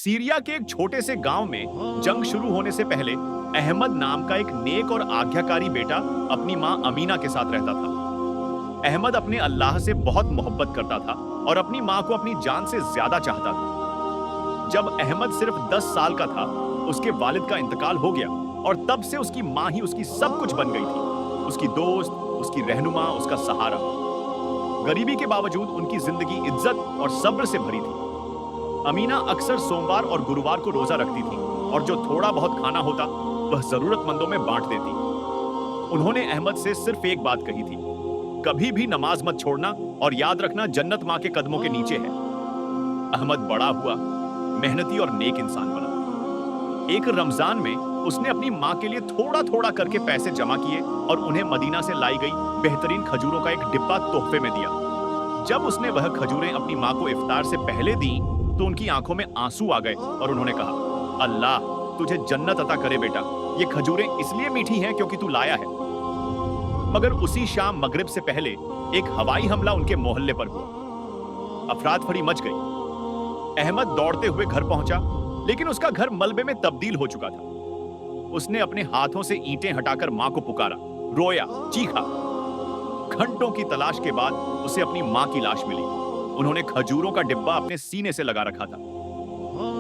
Syria के एक छोटे से गांव में जंग शुरू होने से पहले अहमद नाम का एक नेक और आज्ञाकारी बेटा अपनी मां अमीना के साथ रहता था। अहमद अपने अल्लाह से बहुत मोहब्बत करता था और अपनी मां को अपनी जान से ज्यादा चाहता था। जब अहमद सिर्फ 10 साल का था, उसके वालिद का इंतकाल हो गया और तब से उसकी मां ही उसकी सब कुछ बन गई थी। उसकी दोस्त, उसकी रहनुमा, उसका सहारा। गरीबी के बावजूद उनकी जिंदगी इज्जत और सब्र से भरी थी। अमीना अक्सर सोमवार और गुरुवार को रोजा रखती थी और जो थोड़ा बहुत खाना होता वह जरूरतमंदों में बांट देती। उन्होंने अहमद से सिर्फ एक बात कही थी, कभी भी नमाज मत छोड़ना और याद रखना जन्नत मां के कदमों के नीचे है। अहमद बड़ा हुआ, मेहनती और नेक इंसान बना। एक रमजान में उसने अपनी मां के लिए थोड़ा थोड़ा करके पैसे जमा किए और उन्हें मदीना से लाई गई बेहतरीन खजूरों का एक डिब्बा तोहफे में दिया। जब उसने वह खजूरें अपनी मां को इफ्तार से पहले दी तो उनकी आंखों में आंसू आ गए और उन्होंने कहा, अल्लाह तुझे जन्नत अता करे बेटा, ये खजूरें इसलिए मीठी हैं क्योंकि तू लाया है। मगर उसी शाम मगरिब से पहले एक हवाई हमला उनके मोहल्ले पर हुआ। अफरात फरी मच गई। अहमद दौड़ते हुए घर पहुंचा, लेकिन उसका घर मलबे में तब्दील हो चुका था। उसने अपने हाथों से ईंटें हटाकर मां को पुकारा, रोया, चीखा। घंटों की तलाश के बाद उसे अपनी मां की लाश मिली। उन्होंने खजूरों का डिब्बा अपने सीने से लगा रखा था।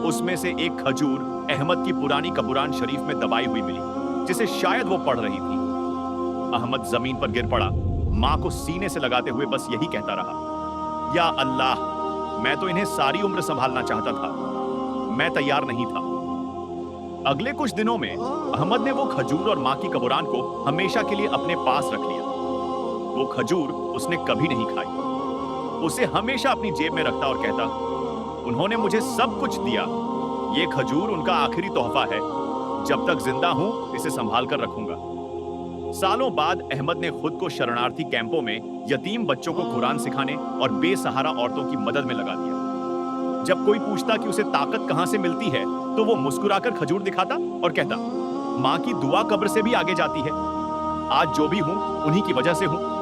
उसमें से एक खजूर अहमद की पुरानी कबरान शरीफ में दबाई हुई मिली, जिसे शायद वो पढ़ रही थी। अहमद जमीन पर गिर पड़ा, मां को सीने से लगाते हुए बस यही कहता रहा, या अल्लाह, मैं तो इन्हें सारी उम्र संभालना चाहता था, मैं तैयार नहीं था। अगले कुछ दिनों में अहमद ने वो खजूर और मां की कबरान को हमेशा के लिए अपने पास रख लिया। वो खजूर उसने कभी नहीं खाई, उसे हमेशा अपनी जेब में रखता और कहता, उन्होंने मुझे सब कुछ दिया, ये खजूर उनका आखिरी तोहफा है, जब तक जिंदा हूं इसे संभाल कर रखूंगा। सालों बाद अहमद ने खुद को शरणार्थी कैंपों में यतीम बच्चों को कुरान सिखाने और बेसहारा औरतों की मदद में लगा दिया। जब कोई पूछता कि उसे ताकत कहां से मिलती है तो वो मुस्कुराकर खजूर दिखाता और कहता, मां की दुआ कब्र से भी आगे जाती है, आज जो भी हूं उन्हीं की वजह से हूं।